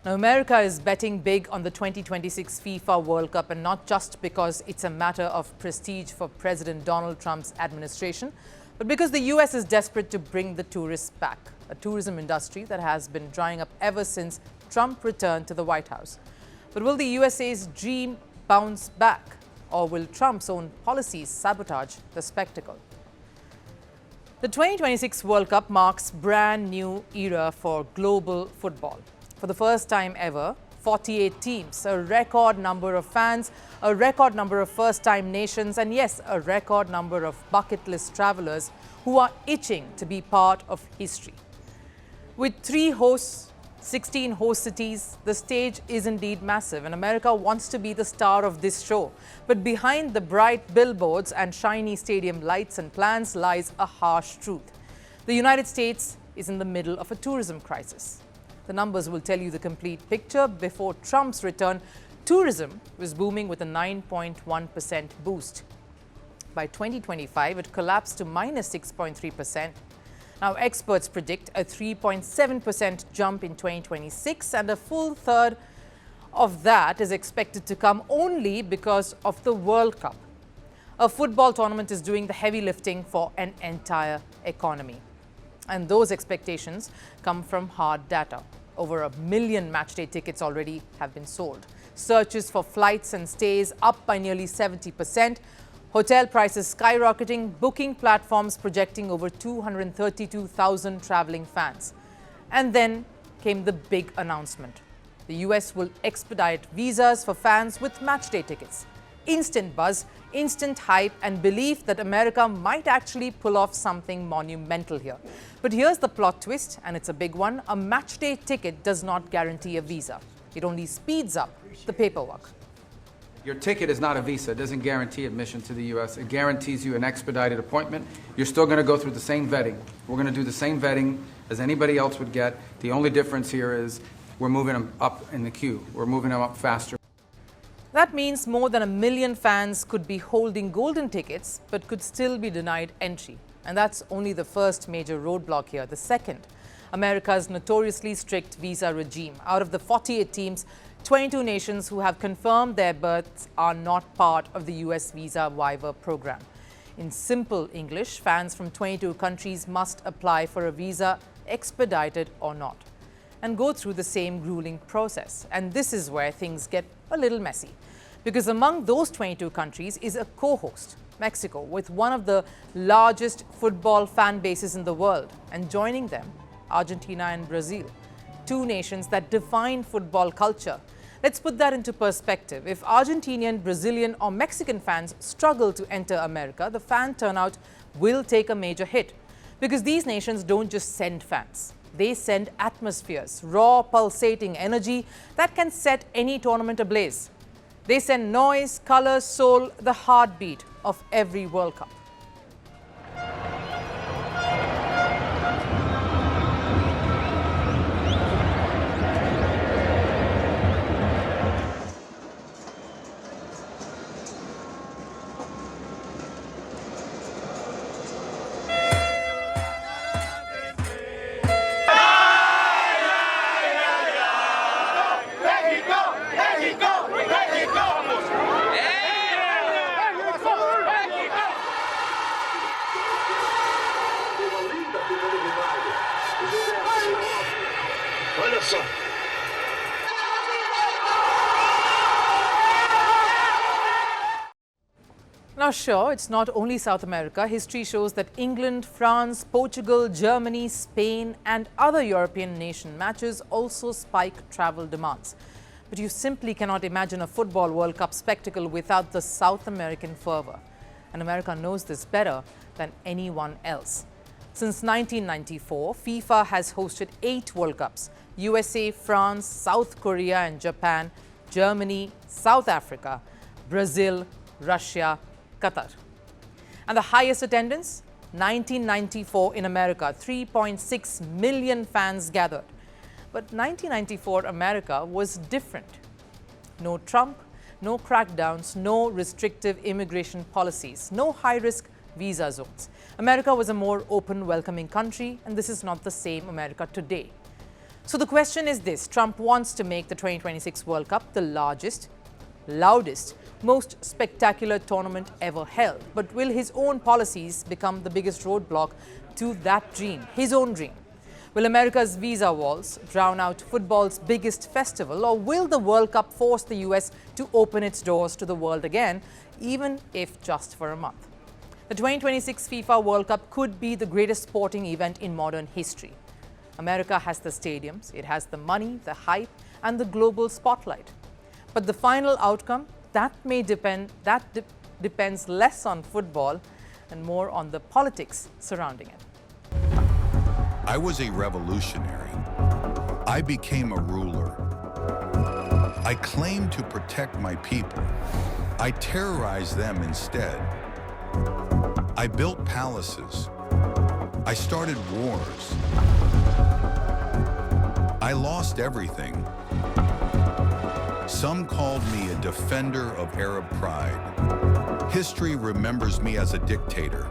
Now, America is betting big on the 2026 FIFA World Cup, and not just because it's a matter of prestige for President Donald Trump's administration, but because the US is desperate to bring the tourists back, a tourism industry that has been drying up ever since Trump returned to the White House. But will the USA's dream bounce back, or will Trump's own policies sabotage the spectacle? The 2026 World Cup marks a brand new era for global football. For the first time ever, 48 teams, a record number of fans, a record number of first-time nations, and yes, a record number of bucket list travelers who are itching to be part of history. With 3 hosts, 16 host cities, the stage is indeed massive, and America wants to be the star of this show. But behind the bright billboards and shiny stadium lights and plans lies a harsh truth. The United States is in the middle of a tourism crisis. The numbers will tell you the complete picture. Before Trump's return, tourism was booming with a 9.1% boost. By 2025, it collapsed to minus 6.3%. Now, experts predict a 3.7% jump in 2026, and a full third of that is expected to come only because of the World Cup. A football tournament is doing the heavy lifting for an entire economy. And those expectations come from hard data. Over 1 million matchday tickets already have been sold. Searches for flights and stays up by nearly 70%. Hotel prices skyrocketing, booking platforms projecting over 232,000 traveling fans. And then came the big announcement. The US will expedite visas for fans with matchday tickets. Instant buzz, instant hype, and belief that America might actually pull off something monumental here. But here's the plot twist, and it's a big one. A matchday ticket does not guarantee a visa. It only speeds up the paperwork. Your ticket is not a visa. It doesn't guarantee admission to the U.S. It guarantees you an expedited appointment. You're still going to go through the same vetting. We're going to do the same vetting as anybody else would get. The only difference here is we're moving them up in the queue. We're moving them up faster. That means more than 1 million fans could be holding golden tickets but could still be denied entry. And that's only the first major roadblock here. The second, America's notoriously strict visa regime. Out of the 48 teams, 22 nations who have confirmed their berths are not part of the US visa waiver program. In simple English, fans from 22 countries must apply for a visa, expedited or not, and go through the same grueling process. And this is where things get a little messy, because among those 22 countries is a co-host, Mexico, with one of the largest football fan bases in the world, and joining them, Argentina and Brazil, 2 nations that define football culture. Let's put that into perspective. If Argentinian, Brazilian or Mexican fans struggle to enter America, the fan turnout will take a major hit, because these nations don't just send fans. They send atmospheres, raw, pulsating energy that can set any tournament ablaze. They send noise, color, soul, the heartbeat of every World Cup. Now, sure, it's not only South America. History shows that England, France, Portugal, Germany, Spain and other European nation matches also spike travel demands. But you simply cannot imagine a football World Cup spectacle without the South American fervor. And America knows this better than anyone else. Since 1994, FIFA has hosted 8 World Cups. USA, France, South Korea and Japan, Germany, South Africa, Brazil, Russia, Qatar. And the highest attendance? 1994 in America, 3.6 million fans gathered. But 1994 America was different. No Trump, no crackdowns, no restrictive immigration policies, no high-risk visa zones. America was a more open, welcoming country, and this is not the same America today. So the question is this: Trump wants to make the 2026 World Cup the largest, loudest, most spectacular tournament ever held. But will his own policies become the biggest roadblock to that dream, his own dream? Will America's visa walls drown out football's biggest festival, or will the World Cup force the US to open its doors to the world again, even if just for a month? The 2026 FIFA World Cup could be the greatest sporting event in modern history. America has the stadiums, it has the money, the hype, and the global spotlight. But the final outcome, depends less on football and more on the politics surrounding it. I was a revolutionary. I became a ruler. I claimed to protect my people. I terrorized them instead. I built palaces. I started wars. I lost everything. Some called me a defender of Arab pride. History remembers me as a dictator.